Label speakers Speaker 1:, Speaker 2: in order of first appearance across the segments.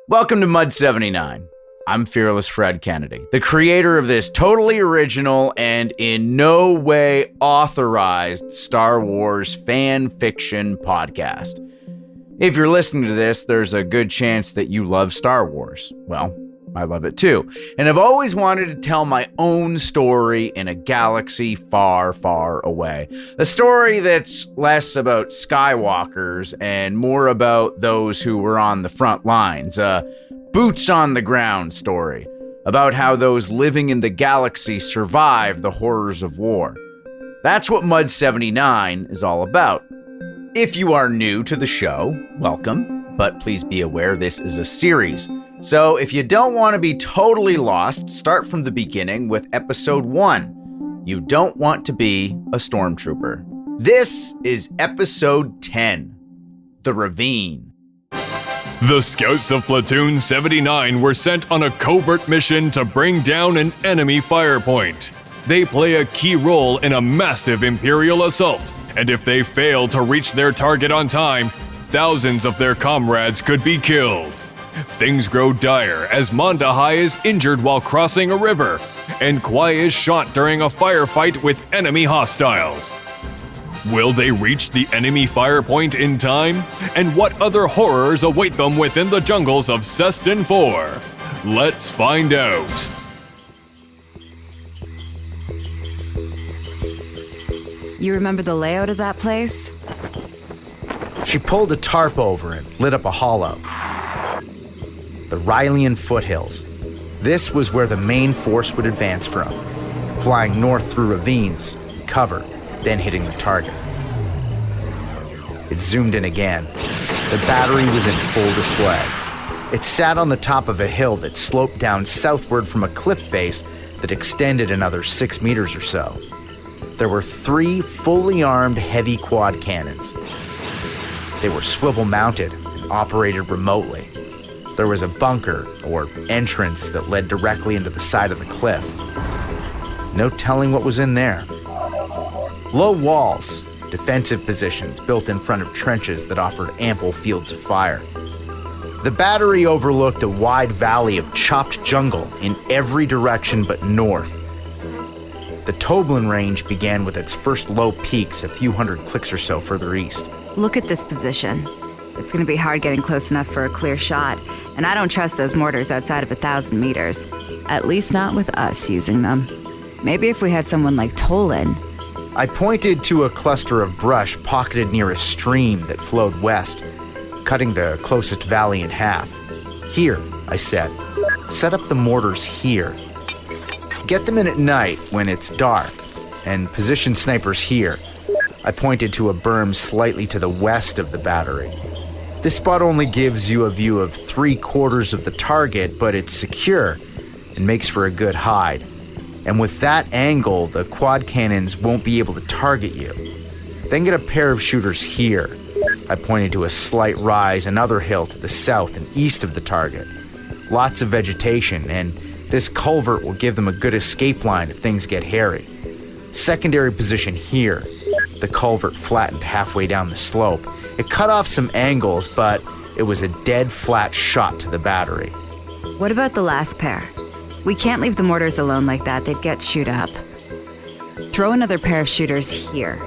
Speaker 1: Welcome to Mud 79. I'm Fearless Fred Kennedy, the creator of this totally original and in no way authorized Star Wars fan fiction podcast. If you're listening to this, there's a good chance that you love Star Wars. Well, I love it too. And I've always wanted to tell my own story in a galaxy far, far away. A story that's less about Skywalkers and more about those who were on the front lines. A boots on the ground story about how those living in the galaxy survive the horrors of war. That's what Mud 79 is all about. If you are new to the show, welcome, but please be aware this is a series. So if you don't want to be totally lost, start from the beginning with episode 1. You don't want to be a stormtrooper. This is episode 10, The Ravine.
Speaker 2: The scouts of Platoon 79 were sent on a covert mission to bring down an enemy fire point. They play a key role in a massive Imperial assault, and if they fail to reach their target on time, thousands of their comrades could be killed. Things grow dire as Mondahai is injured while crossing a river, and Kwai is shot during a firefight with enemy hostiles. Will they reach the enemy fire point in time? And what other horrors await them within the jungles of Cestin IV? Let's find out.
Speaker 3: You remember the layout of that place?
Speaker 1: She pulled a tarp over and lit up a hollow. The Rylian foothills. This was where the main force would advance from, flying north through ravines, cover, then hitting the target. It zoomed in again. The battery was in full display. It sat on the top of a hill that sloped down southward from a cliff face that extended another 6 meters or so. There were 3 fully armed heavy quad cannons. They were swivel-mounted and operated remotely. There was a bunker, or entrance, that led directly into the side of the cliff. No telling what was in there. Low walls, defensive positions built in front of trenches that offered ample fields of fire. The battery overlooked a wide valley of chopped jungle in every direction but north. The Tolen range began with its first low peaks a few hundred clicks or so further east.
Speaker 3: Look at this position. It's going to be hard getting close enough for a clear shot, and I don't trust those mortars outside of 1,000 meters. At least not with us using them. Maybe if we had someone like Tolen.
Speaker 1: I pointed to a cluster of brush pocketed near a stream that flowed west, cutting the closest valley in half. Here, I said, set up the mortars here. Get them in at night when it's dark, and position snipers here. I pointed to a berm slightly to the west of the battery. This spot only gives you a view of 3/4 of the target, but it's secure and makes for a good hide. And with that angle, the quad cannons won't be able to target you. Then get a pair of shooters here. I pointed to a slight rise, another hill to the south and east of the target. Lots of vegetation, and this culvert will give them a good escape line if things get hairy. Secondary position here. The culvert flattened halfway down the slope. It cut off some angles, but it was a dead flat shot to the battery.
Speaker 3: What about the last pair? We can't leave the mortars alone like that. They'd get chewed up. Throw another pair of shooters here.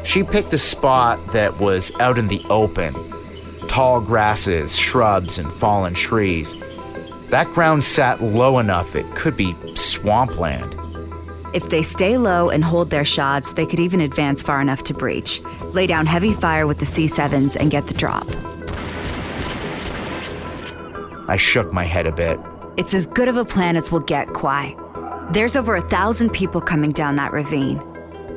Speaker 1: She picked a spot that was out in the open. Tall grasses, shrubs, and fallen trees. That ground sat low enough it could be swampland.
Speaker 3: If they stay low and hold their shots, they could even advance far enough to breach. Lay down heavy fire with the C7s and get the drop.
Speaker 1: I shook my head a bit.
Speaker 3: It's as good of a plan as we'll get, Kwai. There's over 1,000 people coming down that ravine.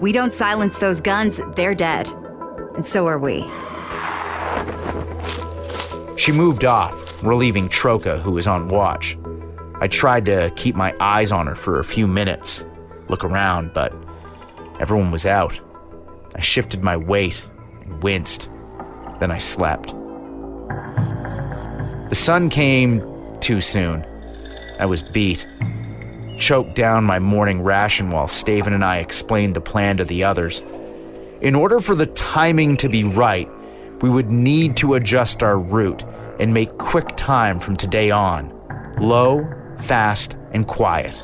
Speaker 3: We don't silence those guns, they're dead. And so are we.
Speaker 1: She moved off, relieving Troka, who was on watch. I tried to keep my eyes on her for a few minutes. Look around, but everyone was out. I shifted my weight and winced. Then I slept. The sun came too soon. I was beat. Choked down my morning ration while Staven and I explained the plan to the others. In order for the timing to be right, We would need to adjust our route and make quick time from today on. Low, fast, and quiet.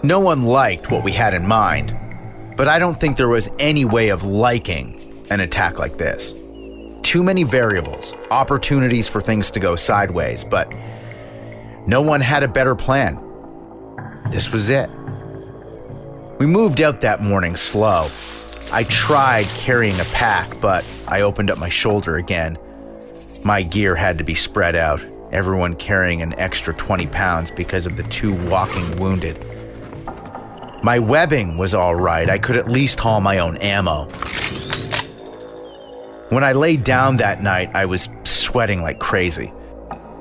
Speaker 1: No one liked what we had in mind, but I don't think there was any way of liking an attack like this. Too many variables, opportunities for things to go sideways, but no one had a better plan. This was it. We moved out that morning slow. I tried carrying a pack, but I opened up my shoulder again. My gear had to be spread out, everyone carrying an extra 20 pounds because of the 2 walking wounded. My webbing was all right. I could at least haul my own ammo. When I laid down that night, I was sweating like crazy.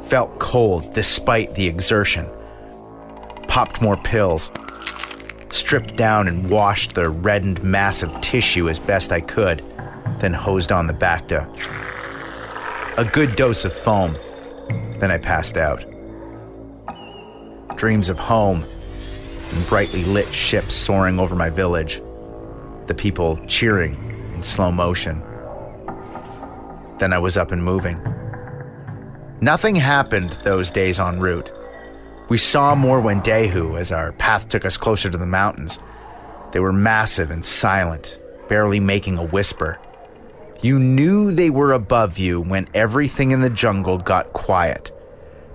Speaker 1: Felt cold despite the exertion. Popped more pills. Stripped down and washed the reddened mass of tissue as best I could, then hosed on the Bacta. A good dose of foam, then I passed out. Dreams of home and brightly lit ships soaring over my village, the people cheering in slow motion. Then I was up and moving. Nothing happened those days en route. We saw more Wendehu as our path took us closer to the mountains. They were massive and silent, barely making a whisper. You knew they were above you when everything in the jungle got quiet.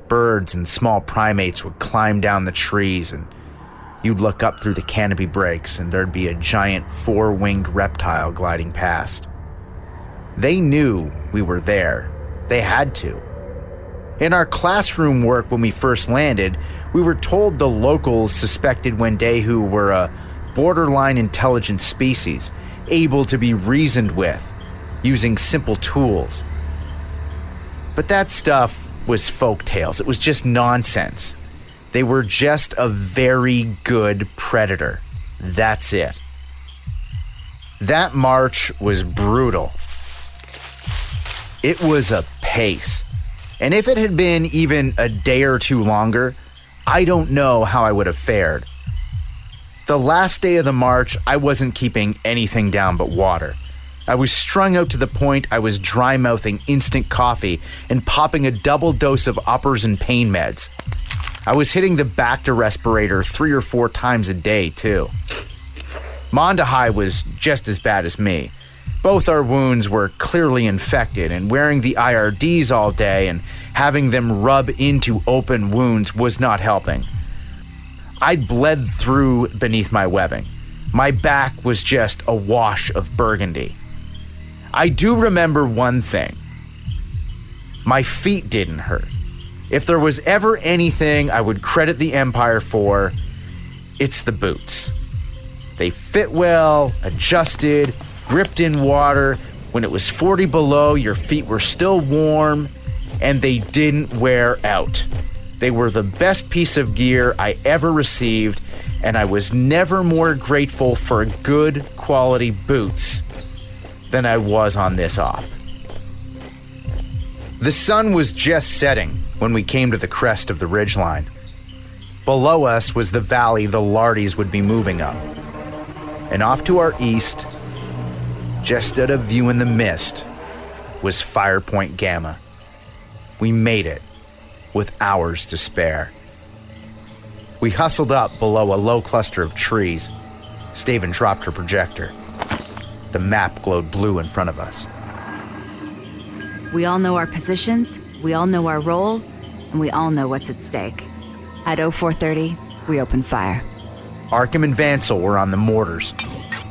Speaker 1: Birds and small primates would climb down the trees, and you'd look up through the canopy breaks and there'd be a giant 4-winged reptile gliding past. They knew we were there. They had to. In our classroom work when we first landed, we were told the locals suspected Wendehu were a borderline intelligent species, able to be reasoned with, using simple tools. But that stuff was folk tales. It was just nonsense. They were just a very good predator. That's it. That march was brutal. It was a pace. And if it had been even a day or two longer, I don't know how I would have fared. The last day of the march, I wasn't keeping anything down but water. I was strung out to the point I was dry-mouthing instant coffee and popping a double dose of uppers and pain meds. I was hitting the Bacta respirator 3 or 4 times a day, too. Mondahai was just as bad as me. Both our wounds were clearly infected, and wearing the IRDs all day and having them rub into open wounds was not helping. I'd bled through beneath my webbing. My back was just a wash of burgundy. I do remember one thing. My feet didn't hurt. If there was ever anything I would credit the Empire for, it's the boots. They fit well, adjusted, gripped in water. When it was 40 below, your feet were still warm, and they didn't wear out. They were the best piece of gear I ever received, and I was never more grateful for good quality boots than I was on this op. The sun was just setting when we came to the crest of the ridgeline. Below us was the valley the Lardies would be moving up. And off to our east, just out of view in the mist, was Fire Point Gamma. We made it, with hours to spare. We hustled up below a low cluster of trees. Staven dropped her projector. The map glowed blue in front of us.
Speaker 3: We all know our positions, we all know our role, and we all know what's at stake. At 0430, we open fire.
Speaker 1: Arkham and Vansel were on the mortars.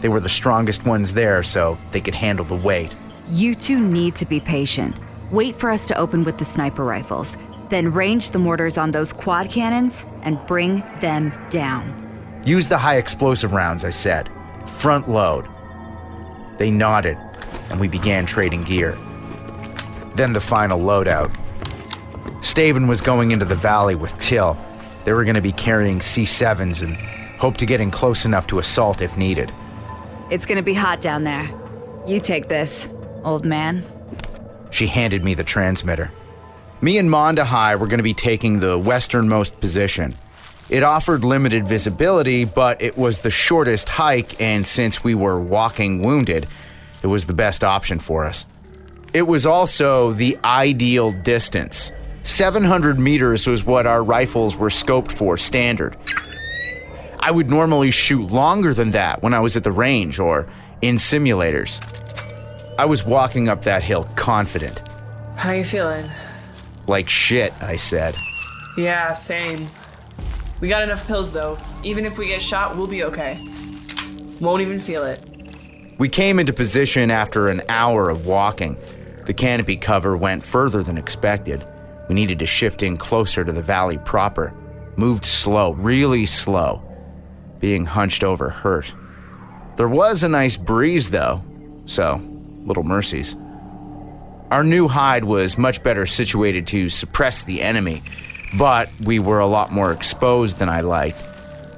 Speaker 1: They were the strongest ones there, so they could handle the weight.
Speaker 3: You two need to be patient. Wait for us to open with the sniper rifles, then range the mortars on those quad cannons and bring them down.
Speaker 1: Use the high explosive rounds, I said. Front load. They nodded, and we began trading gear. Then the final loadout. Staven was going into the valley with Till. They were going to be carrying C7s and hope to get in close enough to assault if needed.
Speaker 3: It's gonna be hot down there. You take this, old man.
Speaker 1: She handed me the transmitter. Me and Mondahai were going to be taking the westernmost position. It offered limited visibility, but it was the shortest hike, and since we were walking wounded, it was the best option for us. It was also the ideal distance. 700 meters was what our rifles were scoped for standard. I would normally shoot longer than that when I was at the range or in simulators. I was walking up that hill confident.
Speaker 4: How you feeling?
Speaker 1: Like shit, I said.
Speaker 4: Yeah, same. We got enough pills though. Even if we get shot, we'll be okay. Won't even feel it.
Speaker 1: We came into position after an hour of walking. The canopy cover went further than expected. We needed to shift in closer to the valley proper. Moved slow, really slow. Being hunched over hurt. There was a nice breeze though, so little mercies. Our new hide was much better situated to suppress the enemy, but we were a lot more exposed than I liked.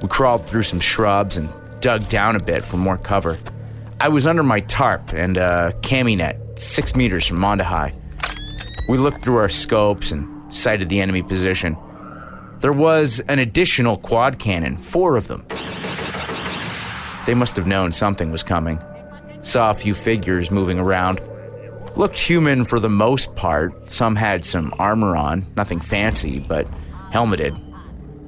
Speaker 1: We crawled through some shrubs and dug down a bit for more cover. I was under my tarp and a cami net 6 meters from Monda High. We looked through our scopes and sighted the enemy position. There was an additional quad cannon, 4 of them. They must have known something was coming. Saw a few figures moving around. Looked human for the most part. Some had some armor on, nothing fancy, but helmeted.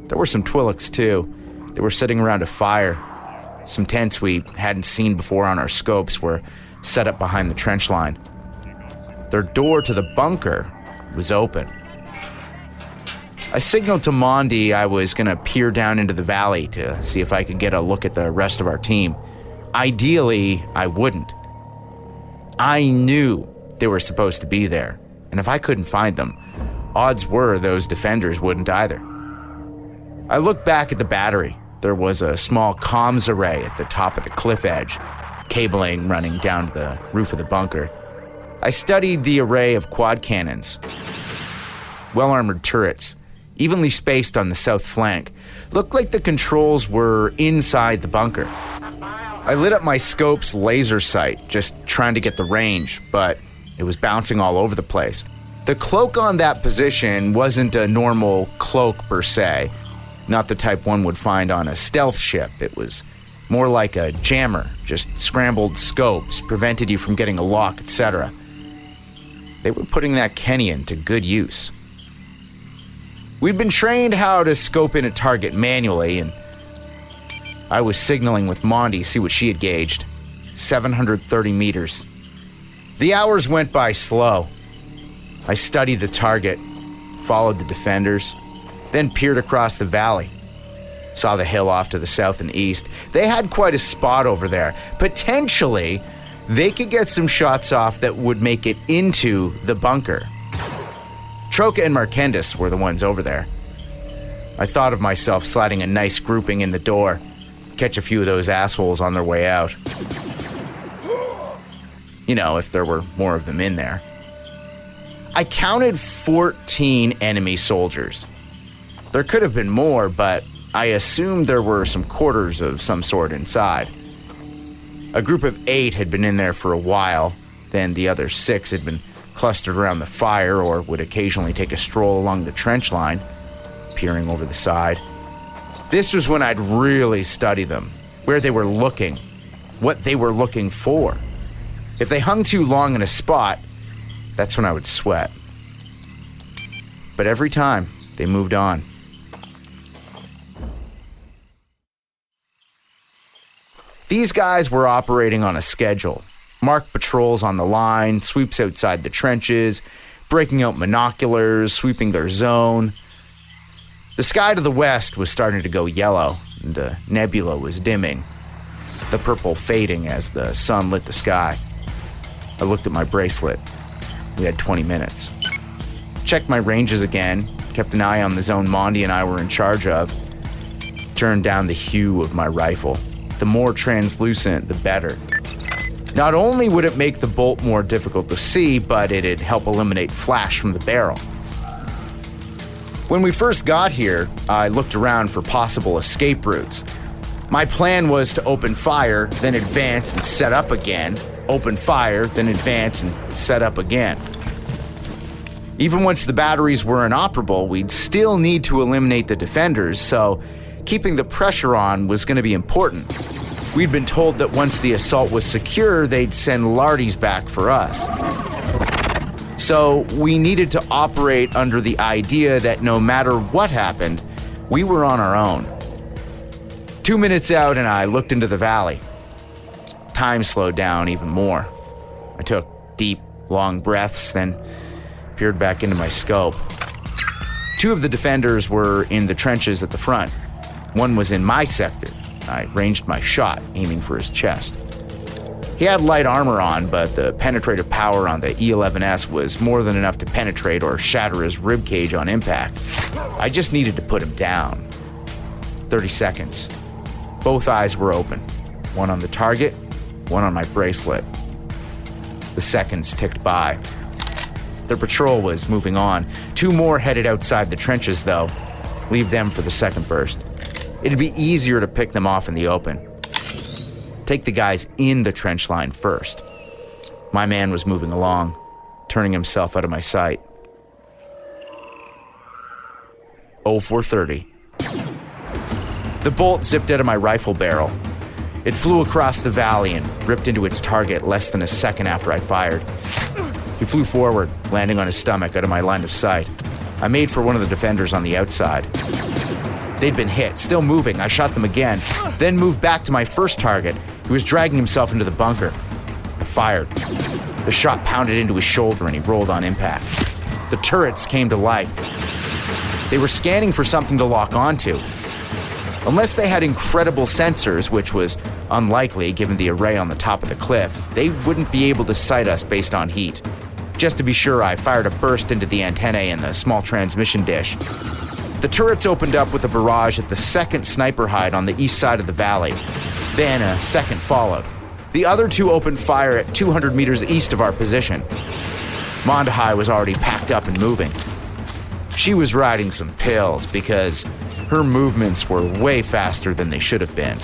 Speaker 1: There were some Twi'leks too. They were sitting around a fire. Some tents we hadn't seen before on our scopes were set up behind the trench line. Their door to the bunker was open. I signaled to Mondi I was going to peer down into the valley to see if I could get a look at the rest of our team. Ideally, I wouldn't. I knew they were supposed to be there, and if I couldn't find them, odds were those defenders wouldn't either. I looked back at the battery. There was a small comms array at the top of the cliff edge, cabling running down to the roof of the bunker. I studied the array of quad cannons. Well-armored turrets, evenly spaced on the south flank, looked like the controls were inside the bunker. I lit up my scope's laser sight, just trying to get the range, but it was bouncing all over the place. The cloak on that position wasn't a normal cloak per se, not the type one would find on a stealth ship. It was more like a jammer, just scrambled scopes, prevented you from getting a lock, etc. They were putting that Kenyan to good use. We'd been trained how to scope in a target manually, and I was signaling with Mondi, see what she had gauged. 730 meters. The hours went by slow. I studied the target, followed the defenders, then peered across the valley. Saw the hill off to the south and east. They had quite a spot over there. Potentially, they could get some shots off that would make it into the bunker. Troca and Markendis were the ones over there. I thought of myself sliding a nice grouping in the door. Catch a few of those assholes on their way out. You know, if there were more of them in there. I counted 14 enemy soldiers. There could have been more, but I assumed there were some quarters of some sort inside. A group of 8 had been in there for a while, then the other 6 had been clustered around the fire or would occasionally take a stroll along the trench line, peering over the side. This was when I'd really study them, where they were looking, what they were looking for. If they hung too long in a spot, that's when I would sweat. But every time, they moved on. These guys were operating on a schedule. Marked patrols on the line, sweeps outside the trenches, breaking out binoculars, sweeping their zone. The sky to the west was starting to go yellow, and the nebula was dimming, the purple fading as the sun lit the sky. I looked at my bracelet. We had 20 minutes. Checked my ranges again, kept an eye on the zone Mondi and I were in charge of. Turned down the hue of my rifle. The more translucent, the better. Not only would it make the bolt more difficult to see, but it'd help eliminate flash from the barrel. When we first got here, I looked around for possible escape routes. My plan was to open fire, then advance and set up again. Open fire, then advance and set up again. Even once the batteries were inoperable, we'd still need to eliminate the defenders, so keeping the pressure on was going to be important. We'd been told that once the assault was secure, they'd send Lardies back for us. So we needed to operate under the idea that no matter what happened, we were on our own. 2 minutes out and I looked into the valley. Time slowed down even more. I took deep, long breaths, then peered back into my scope. 2 of the defenders were in the trenches at the front. One was in my sector. I ranged my shot, aiming for his chest. He had light armor on, but the penetrative power on the E-11S was more than enough to penetrate or shatter his ribcage on impact. I just needed to put him down. 30 seconds. Both eyes were open. One on the target, one on my bracelet. The seconds ticked by. Their patrol was moving on. 2 more headed outside the trenches, though. Leave them for the second burst. It'd be easier to pick them off in the open. Take the guys in the trench line first. My man was moving along, turning himself out of my sight. 0430. The bolt zipped out of my rifle barrel. It flew across the valley and ripped into its target less than a second after I fired. He flew forward, landing on his stomach out of my line of sight. I made for one of the defenders on the outside. They'd been hit, still moving. I shot them again, then moved back to my first target. He was dragging himself into the bunker. I fired. The shot pounded into his shoulder and he rolled on impact. The turrets came to life. They were scanning for something to lock onto. Unless they had incredible sensors, which was unlikely given the array on the top of the cliff, they wouldn't be able to sight us based on heat. Just to be sure, I fired a burst into the antennae and the small transmission dish. The turrets opened up with a barrage at the second sniper hide on the east side of the valley. Then a second followed. The other 2 opened fire at 200 meters east of our position. Mondahai was already packed up and moving. She was riding some pills because her movements were way faster than they should have been.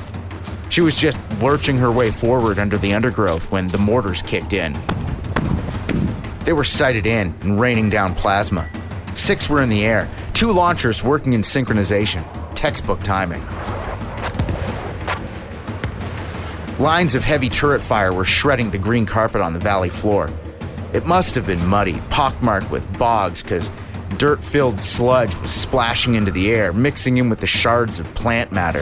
Speaker 1: She was just lurching her way forward under the undergrowth when the mortars kicked in. They were sighted in and raining down plasma. 6 were in the air, 2 launchers working in synchronization. Textbook timing. Lines of heavy turret fire were shredding the green carpet on the valley floor. It must have been muddy, pockmarked with bogs, because dirt-filled sludge was splashing into the air, mixing in with the shards of plant matter.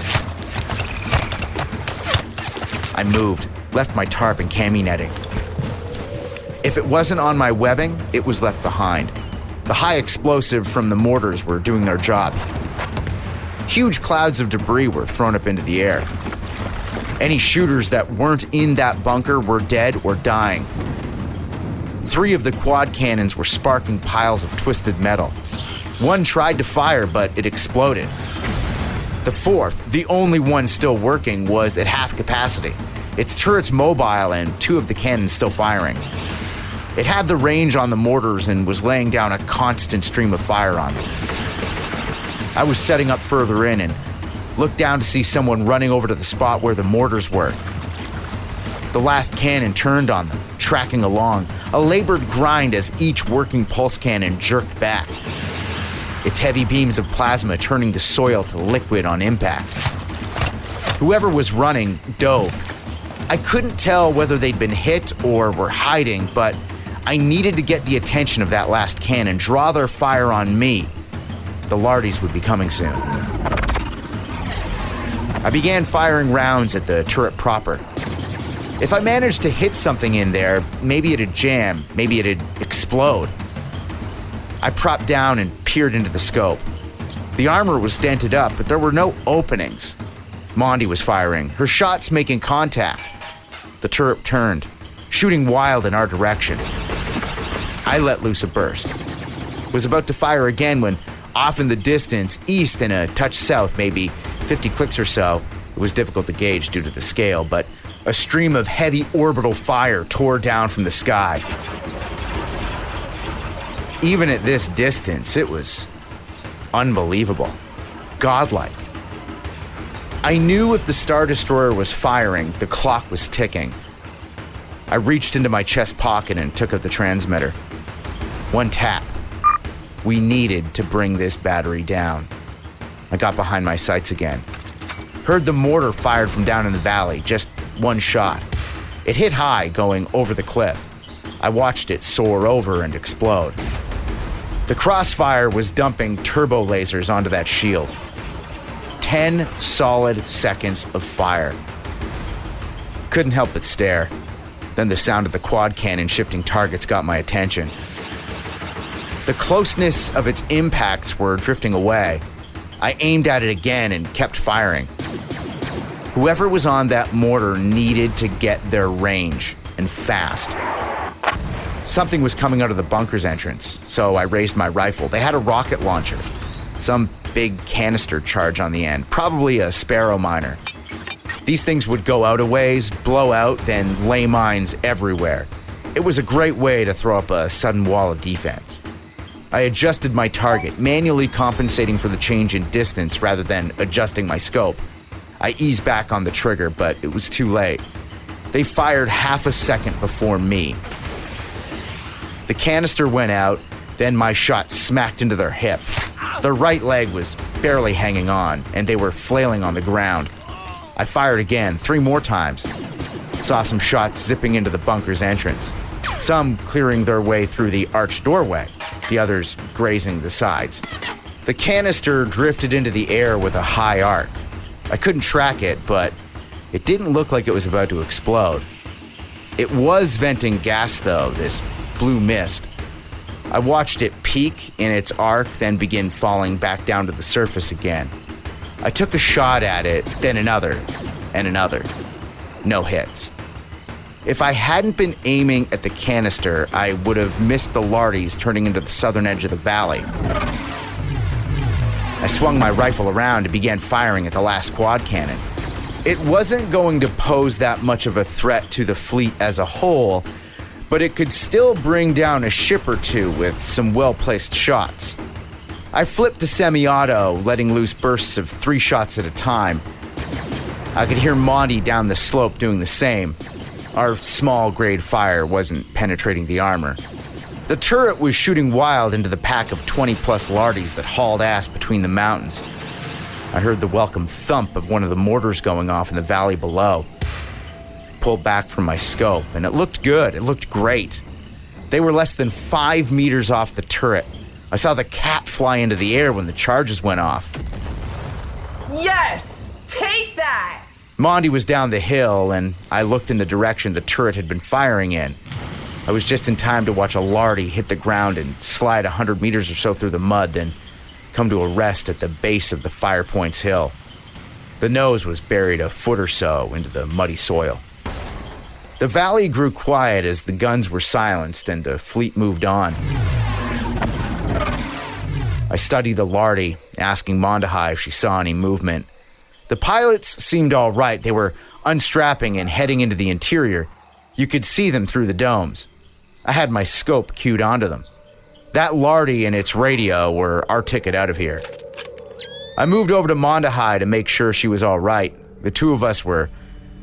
Speaker 1: I moved, left my tarp and cami netting. If it wasn't on my webbing, it was left behind. The high explosive from the mortars were doing their job. Huge clouds of debris were thrown up into the air. Any shooters that weren't in that bunker were dead or dying. 3 of the quad cannons were sparking piles of twisted metal. 1 tried to fire, but it exploded. The 4th, the only one still working, was at half capacity. Its turrets mobile and 2 of the cannons still firing. It had the range on the mortars and was laying down a constant stream of fire on them. I was setting up further in and looked down to see someone running over to the spot where the mortars were. The last cannon turned on them, tracking along, a labored grind as each working pulse cannon jerked back. Its heavy beams of plasma turning the soil to liquid on impact. Whoever was running dove. I couldn't tell whether they'd been hit or were hiding, but I needed to get the attention of that last cannon, draw their fire on me. The Lardies would be coming soon. I began firing rounds at the turret proper. If I managed to hit something in there, maybe it'd jam, maybe it'd explode. I propped down and peered into the scope. The armor was dented up, but there were no openings. Mondi was firing, her shots making contact. The turret turned, shooting wild in our direction. I let loose a burst. Was about to fire again when, off in the distance, east and a touch south, maybe 50 clicks or so, it was difficult to gauge due to the scale, but a stream of heavy orbital fire tore down from the sky. Even at this distance, it was unbelievable, godlike. I knew if the Star Destroyer was firing, the clock was ticking. I reached into my chest pocket and took out the transmitter. 1 tap. We needed to bring this battery down. I got behind my sights again. Heard the mortar fired from down in the valley, just 1 shot. It hit high, going over the cliff. I watched it soar over and explode. The crossfire was dumping turbo lasers onto that shield. 10 solid seconds of fire. Couldn't help but stare. Then the sound of the quad cannon shifting targets got my attention. The closeness of its impacts were drifting away. I aimed at it again and kept firing. Whoever was on that mortar needed to get their range, and fast. Something was coming out of the bunker's entrance, so I raised my rifle. They had a rocket launcher. Some big canister charge on the end, probably a Sparrow miner. These things would go out a ways, blow out, then lay mines everywhere. It was a great way to throw up a sudden wall of defense. I adjusted my target, manually compensating for the change in distance rather than adjusting my scope. I eased back on the trigger, but it was too late. They fired half a second before me. The canister went out, then my shot smacked into their hip. Their right leg was barely hanging on, and they were flailing on the ground. I fired again, 3 more times. Saw some shots zipping into the bunker's entrance. Some clearing their way through the arched doorway, the others grazing the sides. The canister drifted into the air with a high arc. I couldn't track it, but it didn't look like it was about to explode. It was venting gas, though, this blue mist. I watched it peak in its arc, then begin falling back down to the surface again. I took a shot at it, then another, and another. No hits. If I hadn't been aiming at the canister, I would have missed the lardies turning into the southern edge of the valley. I swung my rifle around and began firing at the last quad cannon. It wasn't going to pose that much of a threat to the fleet as a whole, but it could still bring down a ship or two with some well-placed shots. I flipped to semi-auto, letting loose bursts of 3 shots at a time. I could hear Monty down the slope doing the same. Our small grade fire wasn't penetrating the armor. The turret was shooting wild into the pack of 20-plus lardies that hauled ass between the mountains. I heard the welcome thump of one of the mortars going off in the valley below. Pulled back from my scope, and it looked good. It looked great. They were less than 5 meters off the turret. I saw the cap fly into the air when the charges went off.
Speaker 4: Yes! Take that!
Speaker 1: Monty was down the hill, and I looked in the direction the turret had been firing in. I was just in time to watch a lardy hit the ground and slide 100 meters or so through the mud, then come to a rest at the base of the fire point's hill. The nose was buried a foot or so into the muddy soil. The valley grew quiet as the guns were silenced and the fleet moved on. I studied the lardy, asking Mondahai if she saw any movement. The pilots seemed all right. They were unstrapping and heading into the interior. You could see them through the domes. I had my scope cued onto them. That lardy and its radio were our ticket out of here. I moved over to Mondahai to make sure she was all right. The two of us were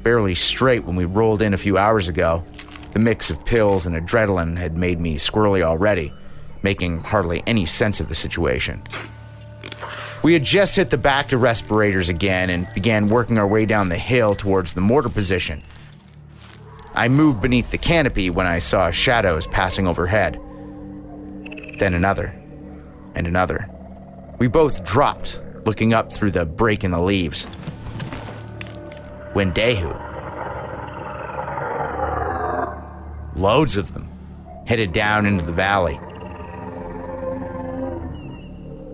Speaker 1: barely straight when we rolled in a few hours ago. The mix of pills and adrenaline had made me squirrely already, making hardly any sense of the situation. We had just hit the back to respirators again and began working our way down the hill towards the mortar position. I moved beneath the canopy when I saw shadows passing overhead. Then another, and another. We both dropped, looking up through the break in the leaves. Wendehu. Loads of them, headed down into the valley.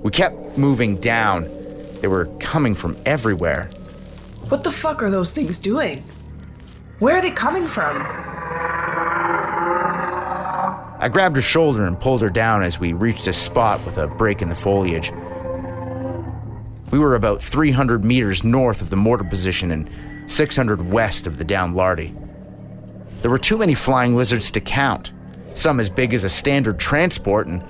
Speaker 1: We kept moving down. They were coming from everywhere.
Speaker 4: What the fuck are those things doing? Where are they coming from?
Speaker 1: I grabbed her shoulder and pulled her down as we reached a spot with a break in the foliage. We were about 300 meters north of the mortar position and 600 west of the downed lardy. There were too many flying lizards to count, some as big as a standard transport and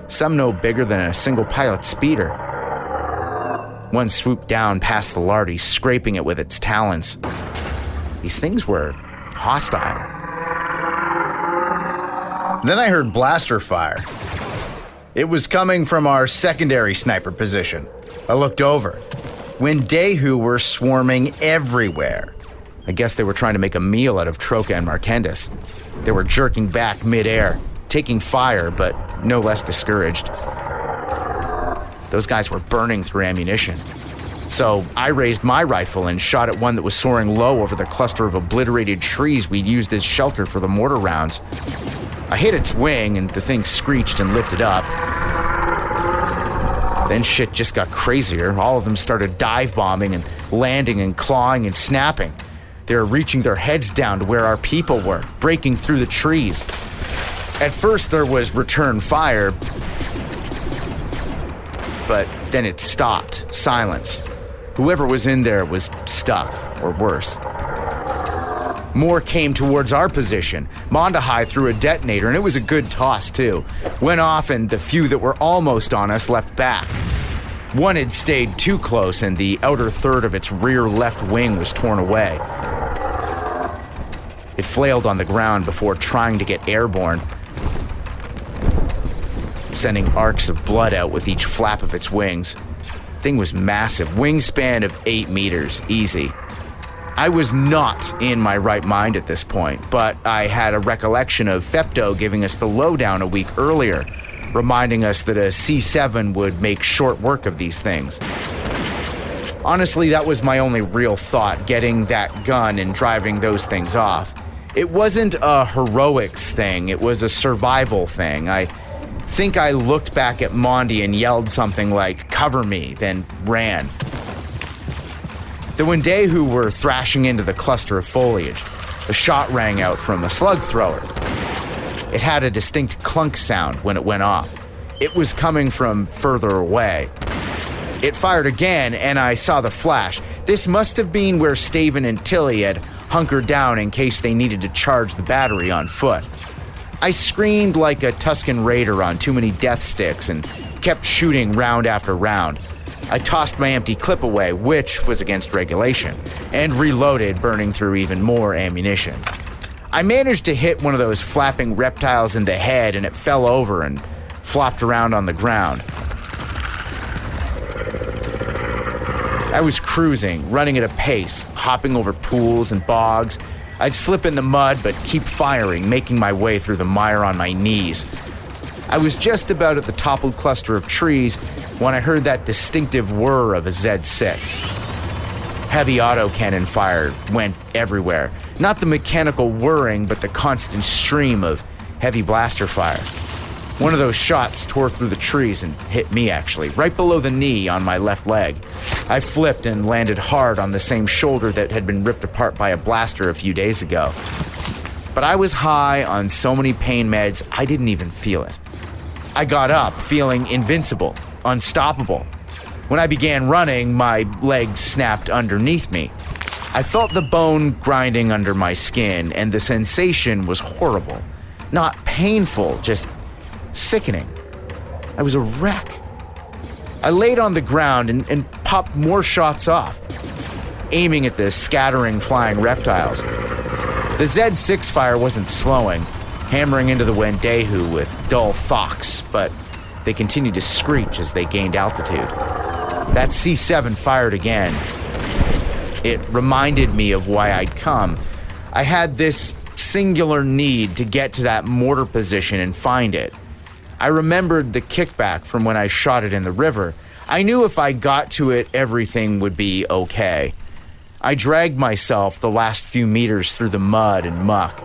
Speaker 1: some no bigger than a single pilot speeder. One swooped down past the lardy, scraping it with its talons. These things were hostile. Then I heard blaster fire. It was coming from our secondary sniper position. I looked over. Wendehu were swarming everywhere. I guess they were trying to make a meal out of Troca and Markendis. They were jerking back mid-air, taking fire, but no less discouraged. Those guys were burning through ammunition. So I raised my rifle and shot at one that was soaring low over the cluster of obliterated trees we'd used as shelter for the mortar rounds. I hit its wing and the thing screeched and lifted up. Then shit just got crazier. All of them started dive bombing and landing and clawing and snapping. They were reaching their heads down to where our people were, breaking through the trees. At first there was return fire, but then it stopped. Silence. Whoever was in there was stuck, or worse. More came towards our position. Mondahai threw a detonator, and it was a good toss, too. Went off, and the few that were almost on us leapt back. One had stayed too close, and the outer third of its rear left wing was torn away. It flailed on the ground before trying to get airborne, sending arcs of blood out with each flap of its wings. The thing was massive, wingspan of 8 meters, easy. I was not in my right mind at this point, but I had a recollection of Fepto giving us the lowdown a week earlier, reminding us that a C7 would make short work of these things. Honestly, that was my only real thought, getting that gun and driving those things off. It wasn't a heroics thing, it was a survival thing. I think I looked back at Mondi and yelled something like, "Cover me," then ran. The Wendehu were thrashing into the cluster of foliage. A shot rang out from a slug thrower. It had a distinct clunk sound when it went off. It was coming from further away. It fired again, and I saw the flash. This must have been where Staven and Tilly had hunkered down in case they needed to charge the battery on foot. I screamed like a Tusken Raider on too many death sticks and kept shooting round after round. I tossed my empty clip away, which was against regulation, and reloaded, burning through even more ammunition. I managed to hit one of those flapping reptiles in the head, and it fell over and flopped around on the ground. I was cruising, running at a pace, hopping over pools and bogs. I'd slip in the mud, but keep firing, making my way through the mire on my knees. I was just about at the toppled cluster of trees when I heard that distinctive whir of a Z6. Heavy autocannon fire went everywhere. Not the mechanical whirring, but the constant stream of heavy blaster fire. One of those shots tore through the trees and hit me, actually, right below the knee on my left leg. I flipped and landed hard on the same shoulder that had been ripped apart by a blaster a few days ago. But I was high on so many pain meds, I didn't even feel it. I got up, feeling invincible, unstoppable. When I began running, my leg snapped underneath me. I felt the bone grinding under my skin, and the sensation was horrible. Not painful, just sickening. I was a wreck. I laid on the ground and popped more shots off, aiming at the scattering flying reptiles. The Z6 fire wasn't slowing, hammering into the Wendehu with dull thocks, but they continued to screech as they gained altitude. That C7 fired again. It reminded me of why I'd come. I had this singular need to get to that mortar position and find it. I remembered the kickback from when I shot it in the river. I knew if I got to it, everything would be okay. I dragged myself the last few meters through the mud and muck.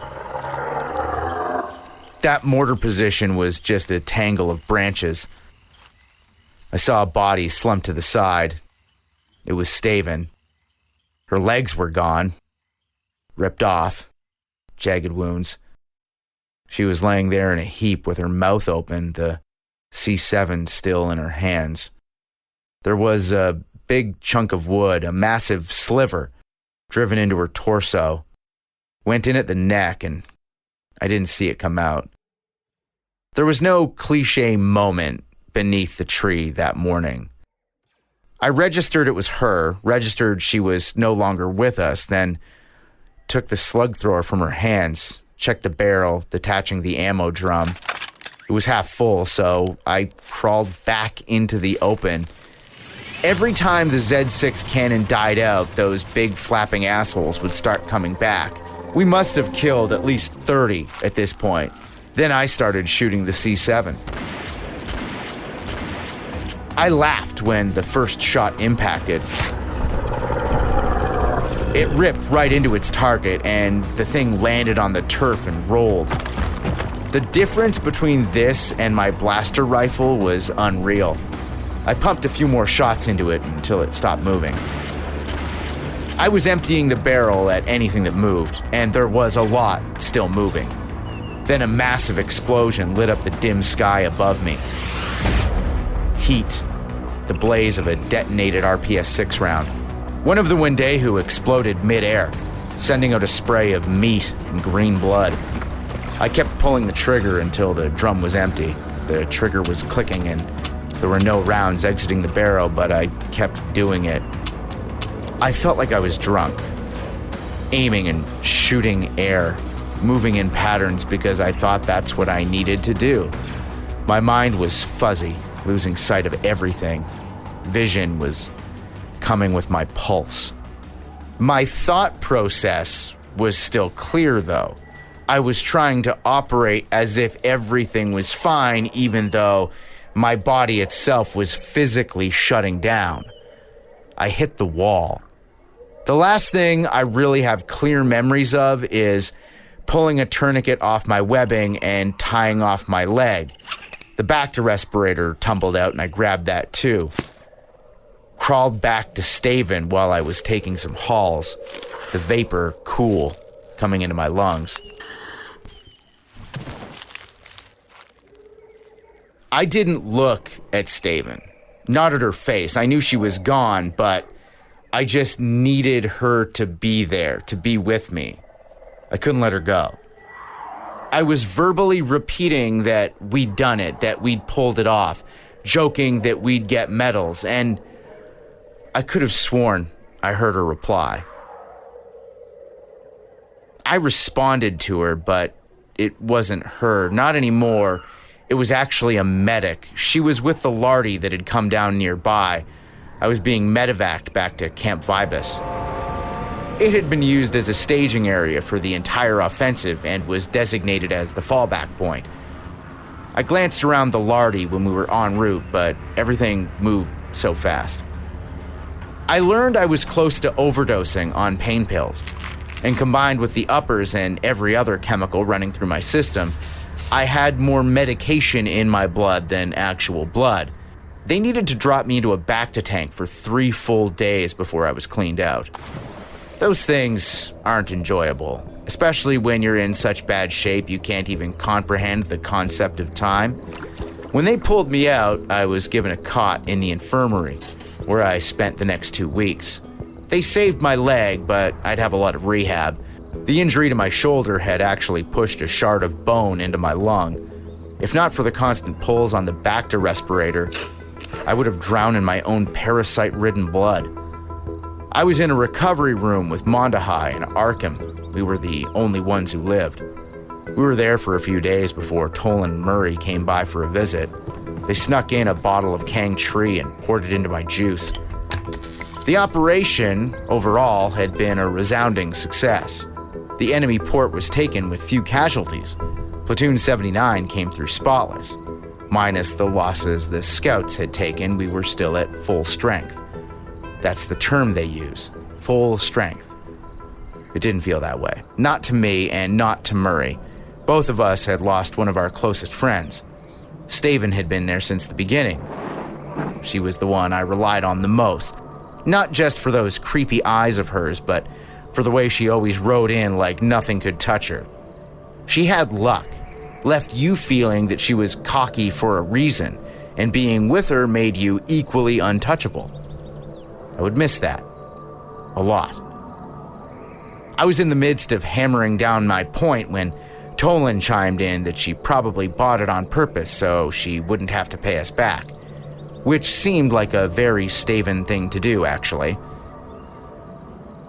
Speaker 1: That mortar position was just a tangle of branches. I saw a body slumped to the side. It was Staven. Her legs were gone, ripped off, jagged wounds. She was laying there in a heap with her mouth open, the C7 still in her hands. There was a big chunk of wood, a massive sliver, driven into her torso. Went in at the neck, and I didn't see it come out. There was no cliché moment beneath the tree that morning. I registered it was her, registered she was no longer with us, then took the slug thrower from her hands, checked the barrel, detaching the ammo drum. It was half full, so I crawled back into the open Every time the Z6 cannon died out, those big flapping assholes would start coming back. We must have killed at least 30 at this point. Then I started shooting the C7. I laughed when the first shot impacted. It ripped right into its target, and the thing landed on the turf and rolled. The difference between this and my blaster rifle was unreal. I pumped a few more shots into it until it stopped moving. I was emptying the barrel at anything that moved, and there was a lot still moving. Then a massive explosion lit up the dim sky above me. Heat. The blaze of a detonated RPS-6 round. One of the Wendehu exploded mid-air, sending out a spray of meat and green blood. I kept pulling the trigger until the drum was empty. The trigger was clicking and there were no rounds exiting the barrel, but I kept doing it. I felt like I was drunk, aiming and shooting air, moving in patterns because I thought that's what I needed to do. My mind was fuzzy, losing sight of everything. Vision was coming with my pulse. My thought process was still clear, though. I was trying to operate as if everything was fine, even though my body itself was physically shutting down. I hit the wall. The last thing I really have clear memories of is pulling a tourniquet off my webbing and tying off my leg. The Bacta respirator tumbled out and I grabbed that too. Crawled back to Staven while I was taking some hauls, the vapor cool coming into my lungs. I didn't look at Staven, not at her face. I knew she was gone, but I just needed her to be there, to be with me. I couldn't let her go. I was verbally repeating that we'd done it, that we'd pulled it off, joking that we'd get medals, and I could have sworn I heard her reply. I responded to her, but it wasn't her, not anymore. It was actually a medic. She was with the Lardy that had come down nearby. I was being medevaced back to Camp Vibus. It had been used as a staging area for the entire offensive and was designated as the fallback point. I glanced around the Lardy when we were en route, but everything moved so fast. I learned I was close to overdosing on pain pills, and combined with the uppers and every other chemical running through my system, I had more medication in my blood than actual blood. They needed to drop me into a Bacta tank for 3 full days before I was cleaned out. Those things aren't enjoyable, especially when you're in such bad shape you can't even comprehend the concept of time. When they pulled me out, I was given a cot in the infirmary, where I spent the next 2 weeks. They saved my leg, but I'd have a lot of rehab. The injury to my shoulder had actually pushed a shard of bone into my lung. If not for the constant pulls on the Bacta respirator, I would have drowned in my own parasite-ridden blood. I was in a recovery room with Mondahai and Arkham. We were the only ones who lived. We were there for a few days before Tolen and Murray came by for a visit. They snuck in a bottle of Kang Tree and poured it into my juice. The operation, overall, had been a resounding success. The enemy port was taken with few casualties. Platoon 79 came through spotless. Minus the losses the scouts had taken, we were still at full strength. That's the term they use, full strength. It didn't feel that way. Not to me and not to Murray. Both of us had lost one of our closest friends. Staven had been there since the beginning. She was the one I relied on the most. Not just for those creepy eyes of hers, but for the way she always rode in like nothing could touch her. She had luck, left you feeling that she was cocky for a reason, and being with her made you equally untouchable. I would miss that. A lot. I was in the midst of hammering down my point when Tolen chimed in that she probably bought it on purpose so she wouldn't have to pay us back, which seemed like a very Staven thing to do, actually.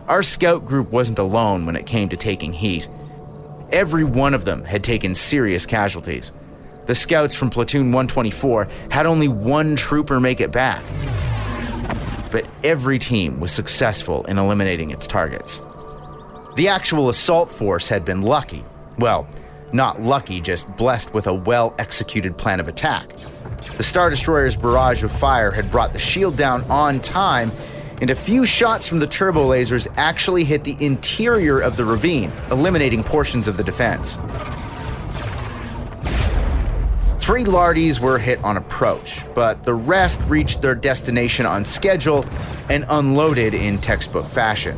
Speaker 1: Our scout group wasn't alone when it came to taking heat. Every one of them had taken serious casualties. The scouts from Platoon 124 had only one trooper make it back. but every team was successful in eliminating its targets. The actual assault force had been lucky. Well, not lucky, just blessed with a well-executed plan of attack. The Star Destroyer's barrage of fire had brought the shield down on time, and a few shots from the turbo lasers actually hit the interior of the ravine, eliminating portions of the defense. 3 Lardies were hit on approach, but the rest reached their destination on schedule and unloaded in textbook fashion.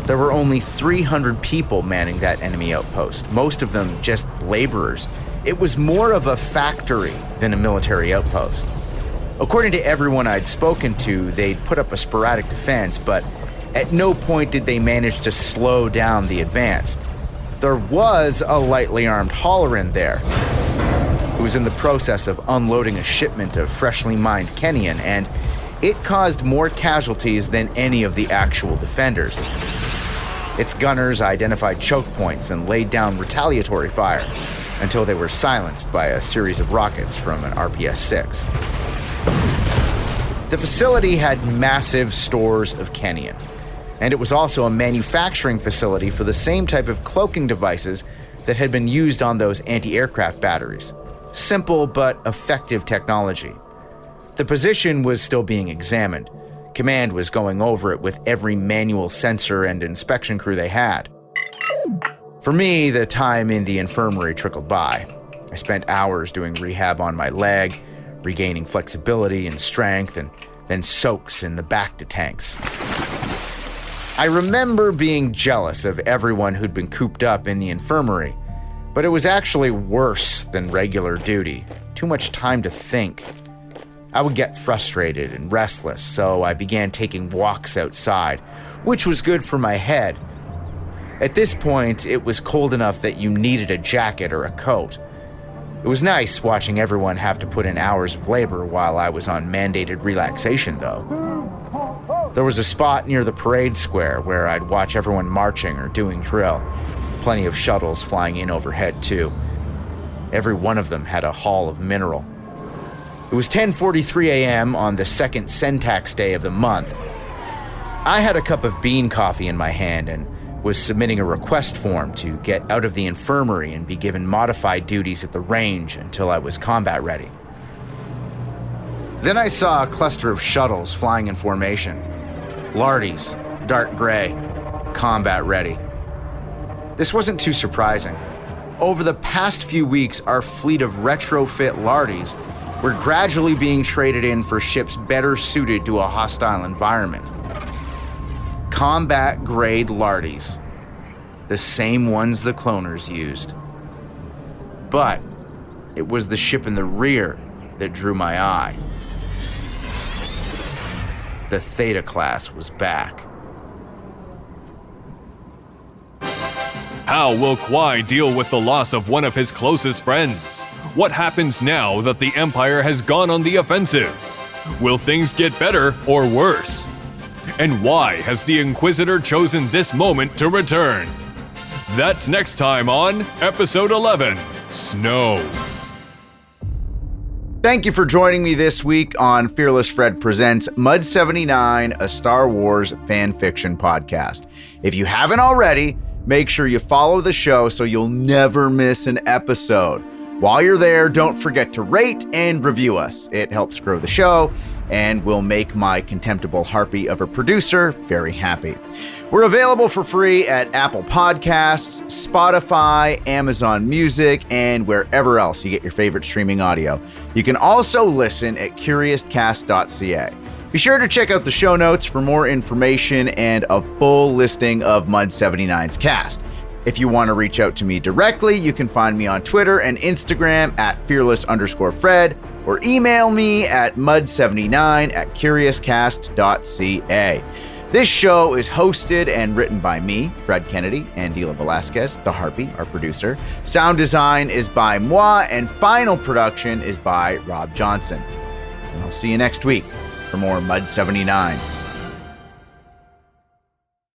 Speaker 1: There were only 300 people manning that enemy outpost, most of them just laborers. It was more of a factory than a military outpost. According to everyone I'd spoken to, they'd put up a sporadic defense, but at no point did they manage to slow down the advance. There was a lightly armed hauler in there who was in the process of unloading a shipment of freshly mined Kenyan, and it caused more casualties than any of the actual defenders. Its gunners identified choke points and laid down retaliatory fire until they were silenced by a series of rockets from an RPS-6. The facility had massive stores of Kenyan, and it was also a manufacturing facility for the same type of cloaking devices that had been used on those anti-aircraft batteries. Simple but effective technology. The position was still being examined. Command was going over it with every manual sensor and inspection crew they had. For me, the time in the infirmary trickled by. I spent hours doing rehab on my leg, regaining flexibility and strength, and then soaks in the back to tanks. I remember being jealous of everyone who'd been cooped up in the infirmary, but it was actually worse than regular duty. Too much time to think. I would get frustrated and restless, so I began taking walks outside, which was good for my head. At this point, it was cold enough that you needed a jacket or a coat. It was nice watching everyone have to put in hours of labor while I was on mandated relaxation, though. There was a spot near the parade square where I'd watch everyone marching or doing drill. Plenty of shuttles flying in overhead, too. Every one of them had a haul of mineral. It was 10:43 a.m. on the second Syntax day of the month. I had a cup of bean coffee in my hand and was submitting a request form to get out of the infirmary and be given modified duties at the range until I was combat ready. Then I saw a cluster of shuttles flying in formation. Lardies, dark gray, combat ready. This wasn't too surprising. Over the past few weeks, our fleet of retrofit Lardies were gradually being traded in for ships better suited to a hostile environment. Combat-grade Lardies. The same ones the cloners used. But it was the ship in the rear that drew my eye. The Theta class was back.
Speaker 2: How will Kwai deal with the loss of one of his closest friends? What happens now that the Empire has gone on the offensive? Will things get better or worse? And why has the Inquisitor chosen this moment to return? That's next time on Episode 11, Snow.
Speaker 1: Thank you for joining me this week on Fearless Fred Presents Mud 79, a Star Wars fan fiction podcast. If you haven't already, make sure you follow the show so you'll never miss an episode. While you're there, don't forget to rate and review us. It helps grow the show and will make my contemptible harpy of a producer very happy. We're available for free at Apple Podcasts, Spotify, Amazon Music, and wherever else you get your favorite streaming audio. You can also listen at curiouscast.ca. Be sure to check out the show notes for more information and a full listing of Mud 79's cast. If you want to reach out to me directly, you can find me on Twitter and Instagram at fearless_Fred, or email me at mud79@curiouscast.ca. This show is hosted and written by me, Fred Kennedy, and Dila Velasquez, the Harpy, our producer. Sound design is by moi, and final production is by Rob Johnson. And I'll see you next week for more Mud 79.